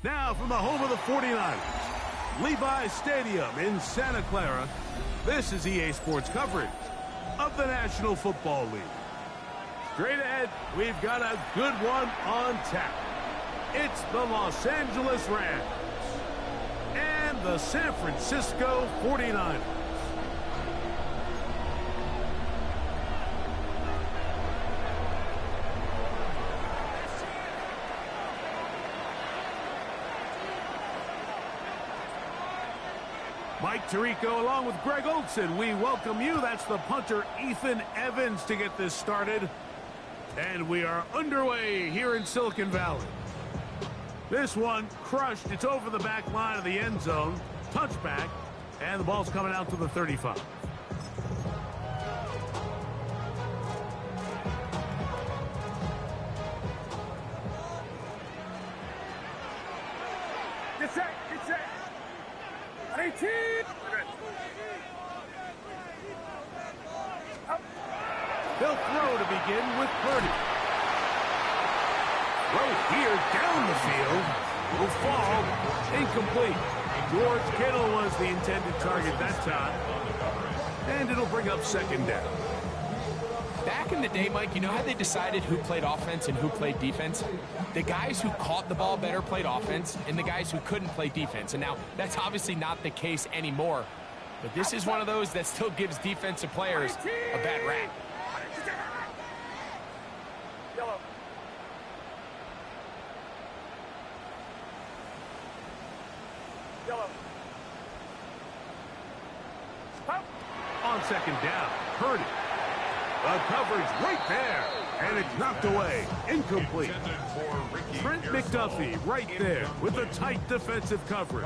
Now from the home of the 49ers, Levi's Stadium in Santa Clara, this is EA Sports coverage of the National Football League. Straight ahead, we've got a good one on tap. It's the Los Angeles Rams and the San Francisco 49ers. Mike Tirico along with Greg Olson. We welcome you. That's the punter, Ethan Evans, to get this started. And we are underway here in Silicon Valley. This one crushed. It's over the back line of the end zone. Touchback. And the ball's coming out to the 35. Get set. Get set. 18. They'll throw to begin with Purdy. Throw here down the field. Will fall. Incomplete. George Kittle was the intended target that time. And it'll bring up second down. Back in the day, Mike, you know how they decided who played offense and who played defense? The guys who caught the ball better played offense, and the guys who couldn't play defense. And now, that's obviously not the case anymore. But this is one of those that still gives defensive players a bad rap. On second down, Purdy. The coverage right there, and it's knocked away. Incomplete. Trent McDuffie right there with a tight defensive coverage.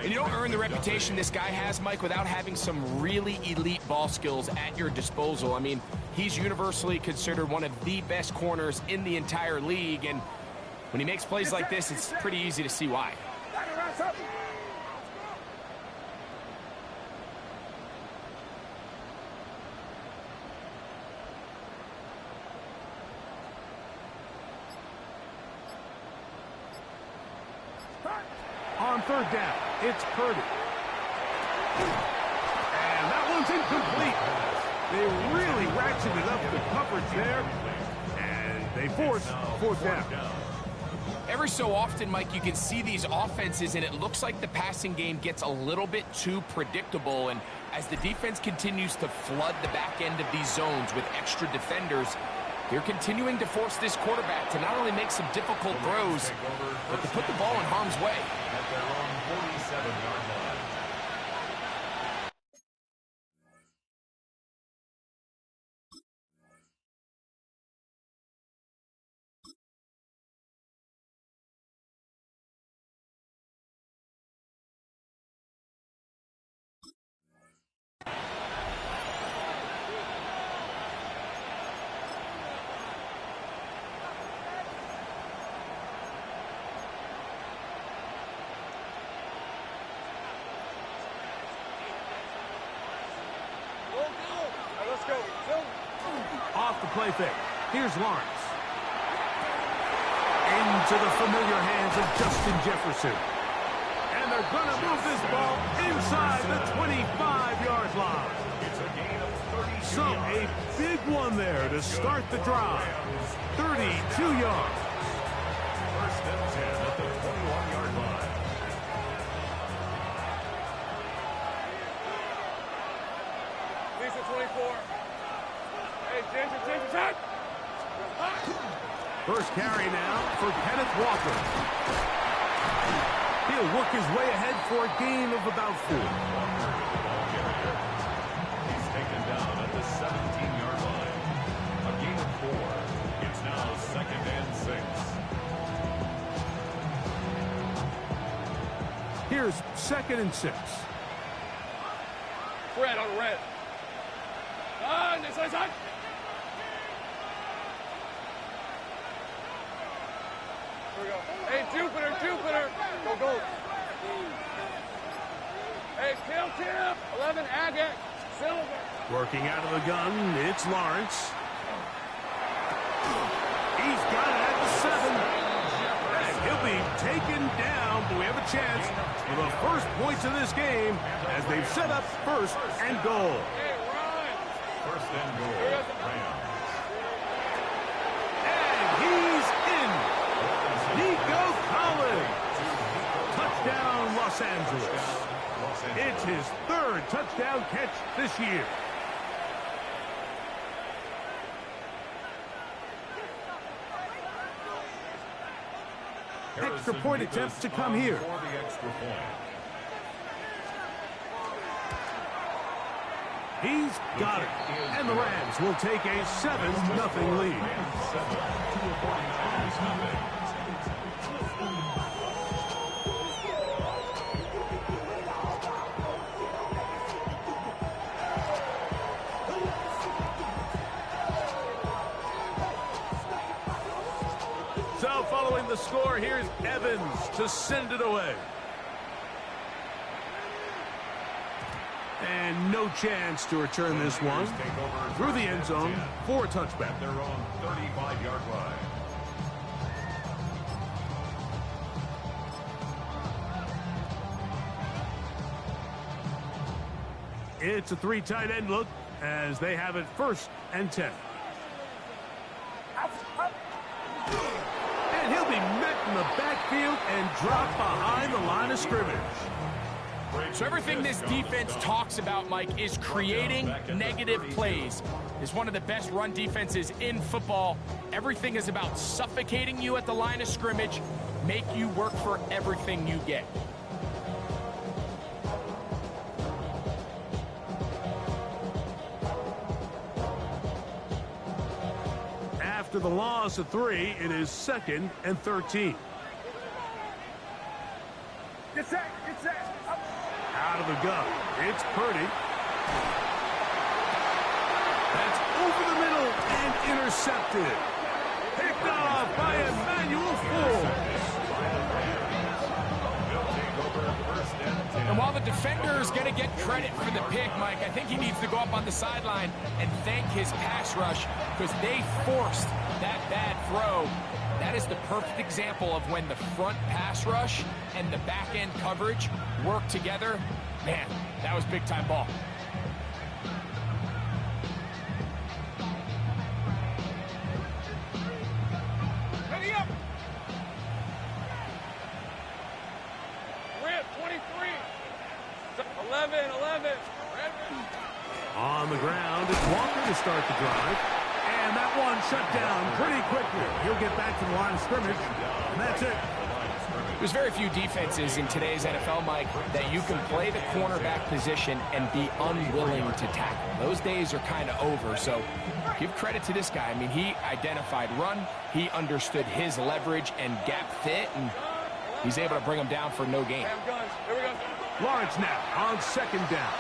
And you don't earn the reputation this guy has, Mike, without having some really elite ball skills at your disposal. I mean, he's universally considered one of the best corners in the entire league, and when he makes plays like this, it's pretty easy to see why. On third down, it's Purdy. And that one's incomplete. They really ratcheted up the coverage there, and they force fourth down. Every so often, Mike, you can see these offenses, and it looks like the passing game gets a little bit too predictable. And as the defense continues to flood the back end of these zones with extra defenders, they're continuing to force this quarterback to not only make some difficult throws, but to put the ball in harm's way. At their own 47-yard line. Off the play fake. Here's Lawrence. Into the familiar hands of Justin Jefferson. And they're going to move this ball inside the 25-yard line. It's a gain of 32 So yards. a big one there to start the drive. 32 yards. First and 10 at the 21-yard line. Lisa 24. Hey, Ginger. First carry now for Kenneth Walker. He'll work his way ahead for a gain of about 4. He's taken down at the 17-yard line. A gain of 4. It's now second and 6. Here's second and 6. Red on red. This side. Here we go. Hey, Jupiter. Go. Hey, kill tip. 11, Agate. Silver. Working out of the gun, it's Lawrence. He's got it at the 7. And He'll be taken down, but we have a chance for the first points of this game as they've set up first and goal. First and goal. And he's in. Nico Collins. Touchdown, Los Angeles. It's his third touchdown catch this year. Extra point attempt to come here. He's got it. And the Rams will take a 7-0 lead. So following the score, here's Evans to send it away. And no chance to return this one through the end zone for a touchback. Their own 35-yard line. It's a 3 tight end look as they have it 1st and 10. And he'll be met in the backfield and dropped behind the line of scrimmage. So everything this defense talks about, Mike, is creating negative plays. It's one of the best run defenses in football. Everything is about suffocating you at the line of scrimmage, make you work for everything you get. After the loss of 3, it is 2nd and 13. Get set, get set. Up. Out of the gun, it's Purdy. That's over the middle and intercepted. Picked off by Emmanuel Forbes. And while the defender is going to get credit for the pick, Mike, I think he needs to go up on the sideline and thank his pass rush because they forced that bad throw. That is the perfect example of when the front pass rush and the back end coverage work together. Man, that was big time ball. Ready up. Rip, 23. 11. On the ground, it's Walker to start the drive. And that one shut down pretty quickly. He'll get back to the line of scrimmage, and that's it. There's very few defenses in today's NFL, Mike, that you can play the cornerback position and be unwilling to tackle. Those days are kind of over, so give credit to this guy. I mean, he identified run, he understood his leverage and gap fit, and he's able to bring him down for no gain. Guns. Here we go. Lawrence now on 2nd down.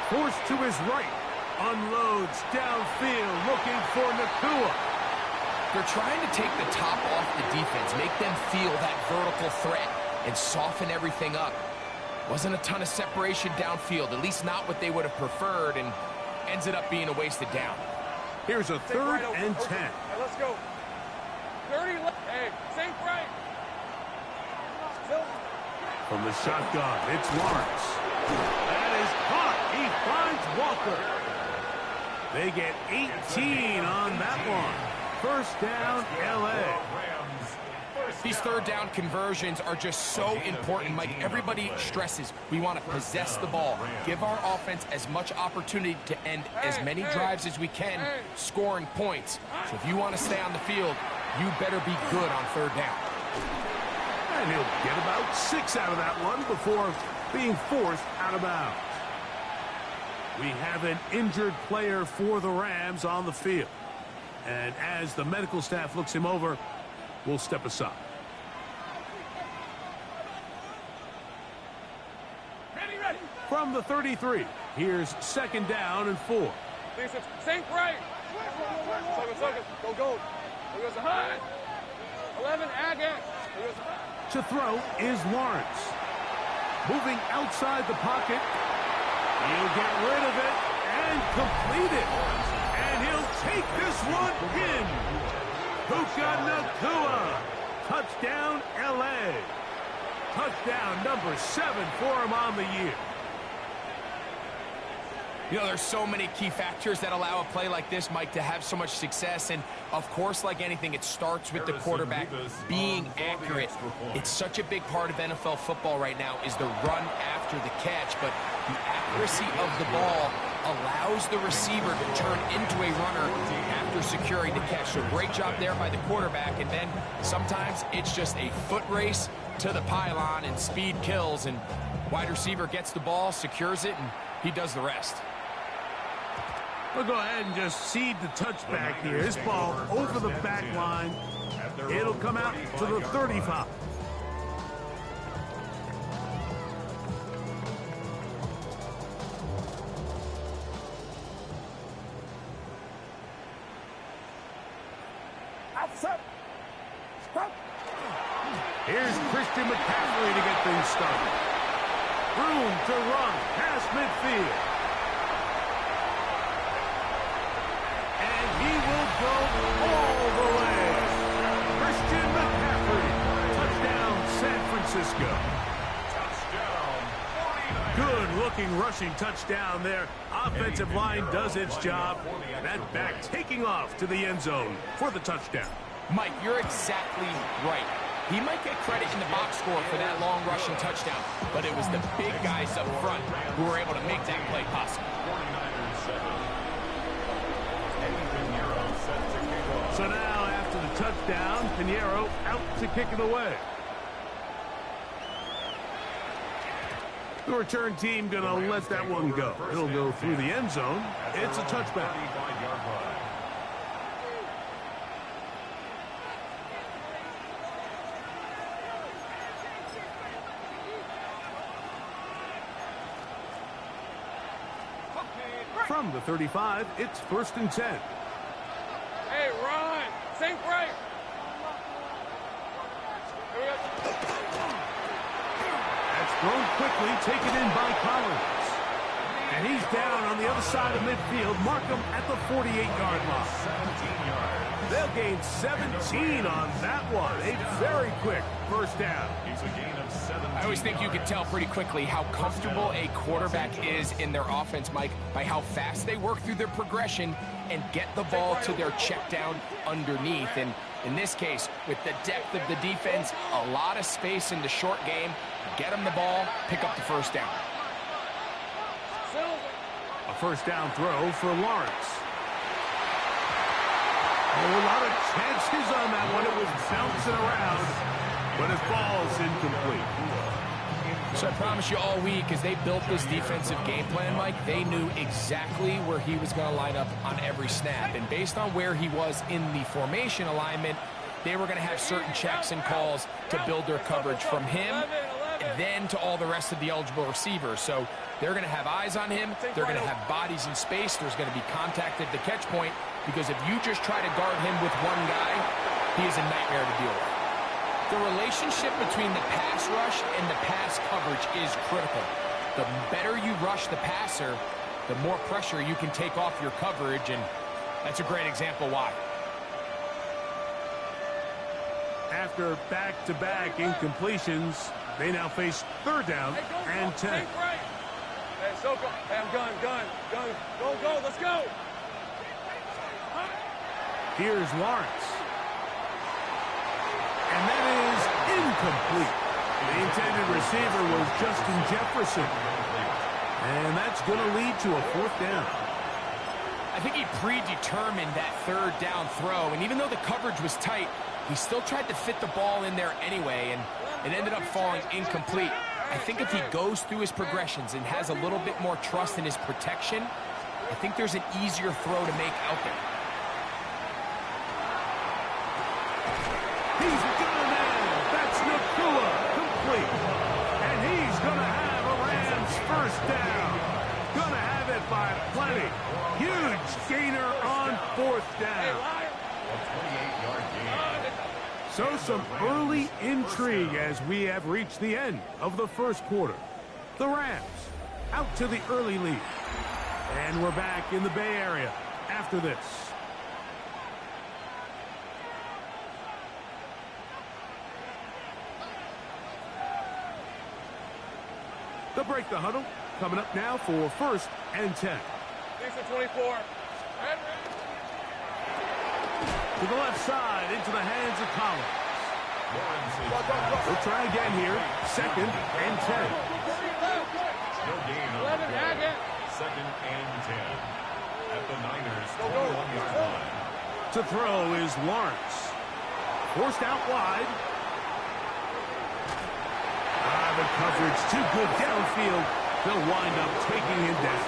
Forced to his right. Unloads downfield looking for Nakua. They're trying to take the top off the defense, make them feel that vertical threat, and soften everything up. Wasn't a ton of separation downfield, at least not what they would have preferred, and ends it up being a wasted down. Here's a 3rd and 10. Hey, let's go. 30 left. Hey, sink right. From the shotgun, it's Lawrence. That is caught. He finds Walker. They get 18 on that one. 1st down, L.A. These 3rd down conversions are just so important, Mike. Everybody stresses we want to possess the ball, give our offense as much opportunity to end as many drives as we can, scoring points. So if you want to stay on the field, you better be good on 3rd down. And he'll get about 6 out of that one before being forced out of bounds. We have an injured player for the Rams on the field. And as the medical staff looks him over, we'll step aside. Ready. From the 33, here's 2nd down and 4. Sink right. Second. Go. Here goes the high. 11, again. To throw is Lawrence. Moving outside the pocket. He'll get rid of it and complete it. And he'll take this one in. Puka Nakua Touchdown, L.A. Touchdown number 7 for him on the year. You know, there's so many key factors that allow a play like this, Mike, to have so much success. And, of course, like anything, it starts with the quarterback being accurate. It's such a big part of NFL football right now is the run after the catch. But the accuracy of the ball allows the receiver to turn into a runner after securing the catch. So great job there by the quarterback. And then sometimes it's just a foot race to the pylon and speed kills. And wide receiver gets the ball, secures it, and he does the rest. We'll go ahead and just seed the touchback here. This ball over the back line. It'll come out to the 35. Here's Christian McCaffrey to get things started. Room to run past midfield. And he will go all the way. Christian McCaffrey. Touchdown, San Francisco. Good-looking rushing touchdown there. Offensive line does its job. That back taking off to the end zone for the touchdown. Mike, you're exactly right. He might get credit in the box score for that long rushing touchdown, but it was the big guys up front who were able to make that play possible. So now, after the touchdown, Pinheiro out to kick it away. The return team going to let that one go. It'll go through the end zone. It's a touchback. From the 35, it's 1st and 10. Hey, run! Sink break! That's thrown quickly, taken in by Collins. And he's down on the other side of midfield. Mark him at the 48-yard line. 17 yards. They'll gain 17 on that one. A very quick first down. It's a gain of 17. I always think you can tell pretty quickly how comfortable a quarterback is in their offense, Mike, by how fast they work through their progression and get the ball to their check down underneath. And in this case, with the depth of the defense, a lot of space in the short game, get them the ball, pick up the first down. A first down throw for Lawrence. Oh, a lot of chances on that one. It was bouncing around, but his ball's incomplete. So I promise you all week, as they built this defensive game plan, Mike, they knew exactly where he was going to line up on every snap. And based on where he was in the formation alignment, they were going to have certain checks and calls to build their coverage from him, then to all the rest of the eligible receivers. So they're going to have eyes on him. They're going to have bodies in space. There's going to be contact at the catch point, because if you just try to guard him with one guy, he is a nightmare to deal with. The relationship between the pass rush and the pass coverage is critical. The better you rush the passer, the more pressure you can take off your coverage, and that's a great example why. After back-to-back incompletions, they now face 3rd down and 10. Hey, Soko. Hey, I'm gun. Go, let's go. Here's Lawrence. And that is incomplete. The intended receiver was Justin Jefferson. And that's going to lead to a 4th down. I think he predetermined that 3rd down throw, and even though the coverage was tight, he still tried to fit the ball in there anyway, and it ended up falling incomplete. I think if he goes through his progressions and has a little bit more trust in his protection, I think there's an easier throw to make out there. He's got it in. That's Nakua, complete. And he's going to have a Rams 1st down. Going to have it by plenty. Huge gainer on 4th down. A 28-yard gain. So some early intrigue as we have reached the end of the 1st quarter. The Rams out to the early lead. And we're back in the Bay Area after this. They'll break the huddle. Coming up now for 1st and 10. Thanks for 24. To the left side, into the hands of Collins. We'll try again here. 2nd and 10. No gain on the play. 2nd and 10. At the Niners' 21-yard line. To throw is Lawrence. Forced out wide. The coverage too good downfield. They'll wind up taking him down.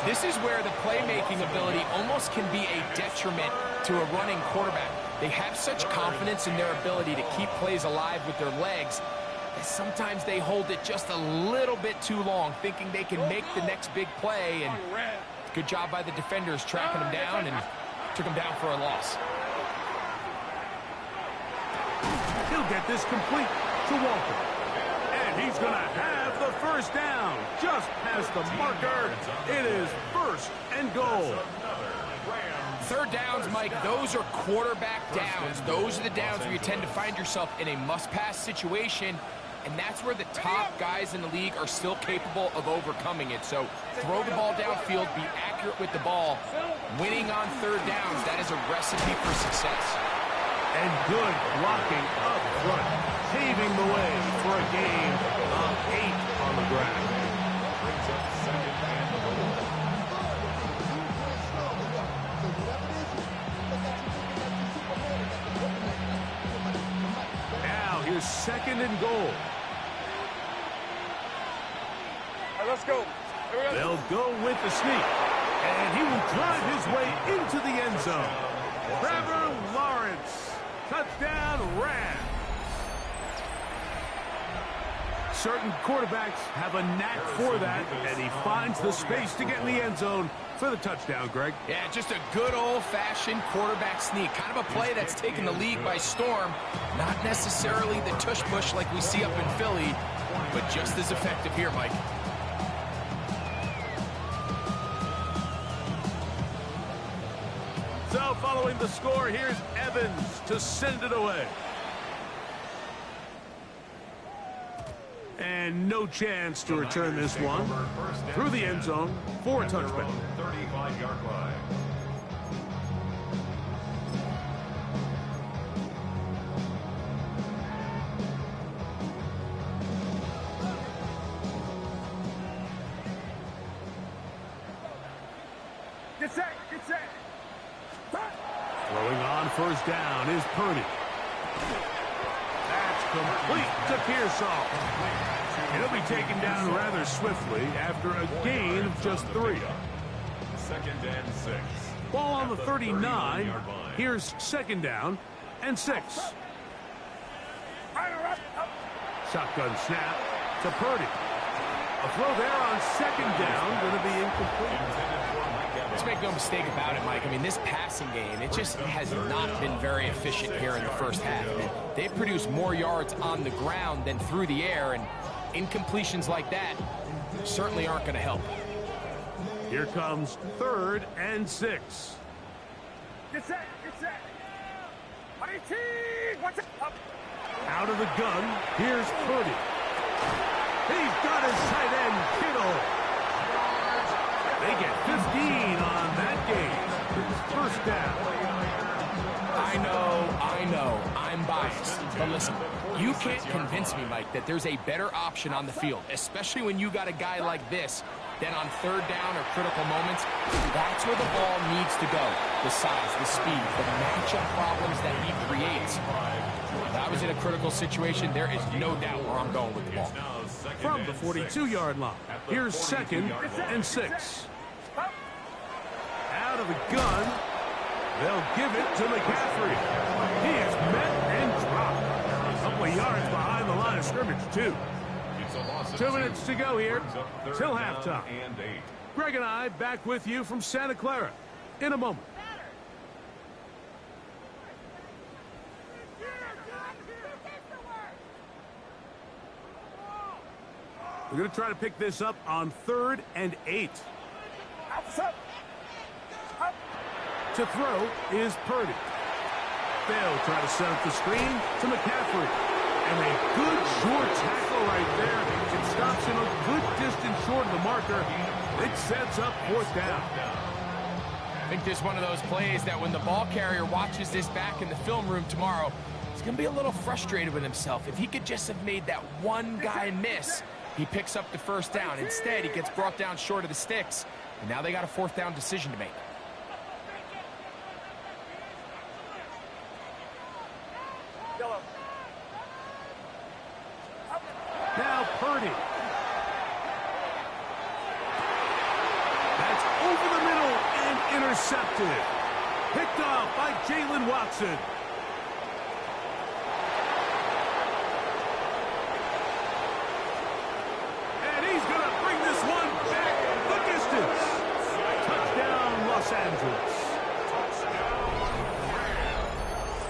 This is where the playmaking ability almost can be a detriment to a running quarterback. They have such confidence in their ability to keep plays alive with their legs that sometimes they hold it just a little bit too long, thinking they can make the next big play. And good job by the defenders tracking him down and took him down for a loss. He'll get this complete to Walker. And he's going to have the 1st down. Just past the marker. It is 1st and goal. 3rd downs, Mike, those are quarterback downs. Those are the downs where you tend to find yourself in a must-pass situation, and that's where the top guys in the league are still capable of overcoming it. So throw the ball downfield, be accurate with the ball. Winning on 3rd downs, that is a recipe for success. And good blocking up front, paving the way for a gain of 8 on the ground. Brings up 2nd and goal. Now here's 2nd and goal. All right, let's go. They'll go with the sneak. And he will drive his way into the end zone. Trevor Lawrence. Touchdown, Rams. Certain quarterbacks have a knack for that, and he finds the space to get in the end zone for the touchdown, Greg. Yeah, just a good old-fashioned quarterback sneak. Kind of a play that's taken the league by storm. Not necessarily the tush-push like we see up in Philly, but just as effective here, Mike. So following the score, here's Evans to send it away. And no chance to return this one through the end zone for a touchback. 35-yard line. Get set, get set. Throwing on 1st down is Purdy. That's complete to Pearsall. He'll be taken down rather swiftly after a gain of just 3. 2nd and 6. Ball on the 39. Here's 2nd down and 6. Shotgun snap to Purdy. A throw there on 2nd down, going to be incomplete. Let's make no mistake about it, Mike. I mean, this passing game, it just has not been very efficient here in the 1st half. I mean, they've produced more yards on the ground than through the air, and incompletions like that certainly aren't going to help. Here comes 3rd and 6. Get set, get set. 18, watch it. Up. Out of the gun, here's Purdy. He's got his tight end, Kittle. They get 15 on that game. 1st down. I know, I'm biased. But listen, you can't convince me, Mike, that there's a better option on the field, especially when you got a guy like this, then on 3rd down or critical moments, that's where the ball needs to go. The size, the speed, the matchup problems that he creates. If I was in a critical situation, there is no doubt where I'm going with the ball. From the 42-yard line, here's 2nd and 6. Out of the gun, they'll give it to McCaffrey. He is met and dropped. A couple of yards behind the line of scrimmage, too. 2 minutes to go here till halftime. Greg and I back with you from Santa Clara in a moment. We're going to try to pick this up on 3rd and 8. To throw is Purdy. They'll try to set up the screen to McCaffrey. And a good short tackle right there. It stops him a good distance short of the marker. It sets up fourth down. I think this is one of those plays that when the ball carrier watches this back in the film room tomorrow, he's going to be a little frustrated with himself. If he could just have made that one guy miss, he picks up the first down. Instead, he gets brought down short of the sticks, and now they got a fourth down decision to make. Now Purdy. That's over the middle and intercepted. Picked off by Jalen Watson. And he's going to bring this one back the distance. Touchdown, Los Angeles.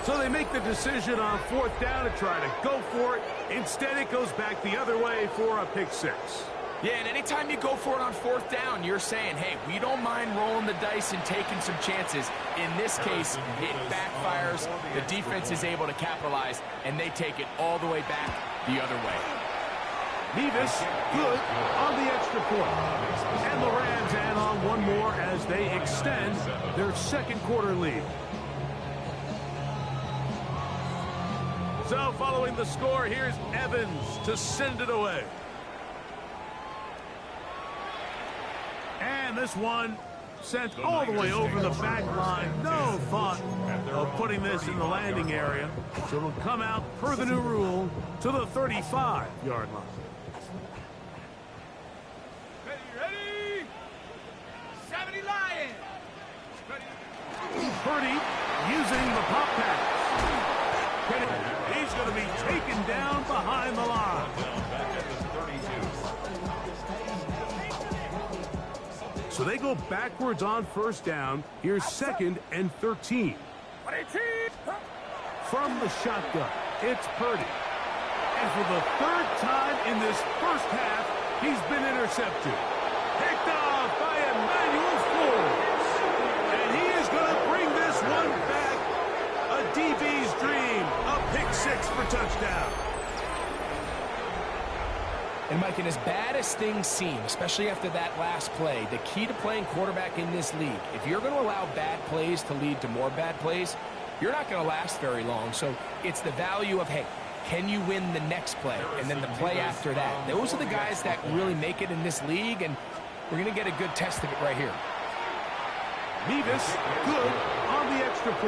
So they make the decision on fourth down to try to go for it. Instead, it goes back the other way for a pick six. Yeah, and anytime you go for it on fourth down, you're saying, hey, we don't mind rolling the dice and taking some chances. In this case, it backfires. The defense is able to capitalize, and they take it all the way back the other way. Nevis, good on the extra point. And the Rams add on one more as they extend their second quarter lead. So following the score, here's Evans to send it away. And this one sent all the way over the back line. No thought of putting this in the landing area. So it'll come out per the new rule to the 35-yard line. Ready? 70 Lions. Purdy using the pop pass. He's going to be taken down behind the line. Back at the 32. So they go backwards on first down. Here's 2nd and 13. From the shotgun, it's Purdy. And for the third time in this first half, he's been intercepted. Picked off by Emmanuel Forbes. And he is going to bring this one back. A DB's dream. A pick six for touchdown. And, Mike, and as bad as things seem, especially after that last play, the key to playing quarterback in this league, if you're going to allow bad plays to lead to more bad plays, you're not going to last very long. So it's the value of, hey, can you win the next play and then the play after that? Those are the guys that really make it in this league, and we're going to get a good test of it right here. Nevis, good on the extra point.